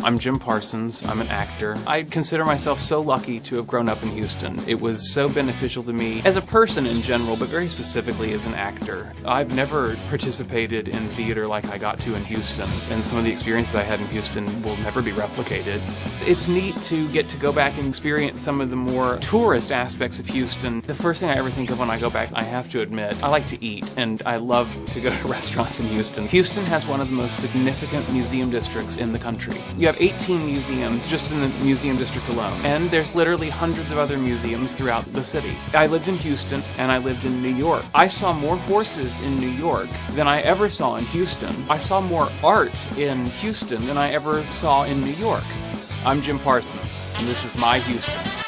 I'm Jim Parsons. I'm an actor. I consider myself so lucky to have grown up in Houston. It was so beneficial to me as a person in general, but very specifically as an actor. I've never participated in theater like I got to in Houston, and some of the experiences I had in Houston will never be replicated. It's neat to get to go back and experience some of the more tourist aspects of Houston. The first thing I ever think of when I go back, I have to admit, I like to eat, and I love to go to restaurants in Houston. Houston has one of the most significant museum districts in the country. You have 18 museums just in the museum district alone, and there's literally hundreds of other museums throughout the city. I lived in Houston, and I lived in New York. I saw more horses in New York than I ever saw in Houston. I saw more art in Houston than I ever saw in New York. I'm Jim Parsons, and this is my Houston.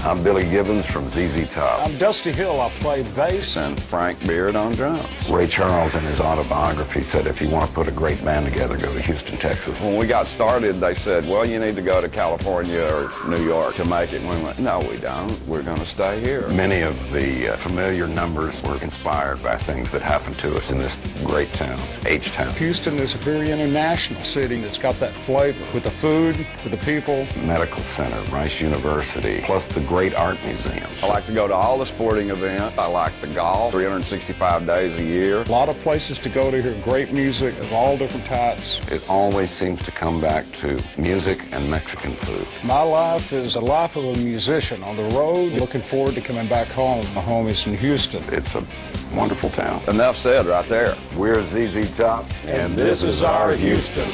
I'm Billy Gibbons from ZZ Top. I'm Dusty Hill. I play bass. And Frank Beard on drums. Ray Charles, in his autobiography, said if you want to put a great band together, go to Houston, Texas. When we got started, they said, well, you need to go to California or New York to make it. And we went, no, we don't. We're going to stay here. Many of the familiar numbers were inspired by things that happened to us in this great town, H-Town. Houston is a very international city. It's got that flavor with the food, with the people. Medical Center, Rice University, plus the great art museums. I like to go to all the sporting events. I like the golf, 365 days a year. A lot of places to go to hear great music of all different types. It always seems to come back to music and Mexican food. My life is the life of a musician on the road, looking forward to coming back home. My home is in Houston. It's a wonderful town. Enough said right there. We're ZZ Top, and this is our Houston.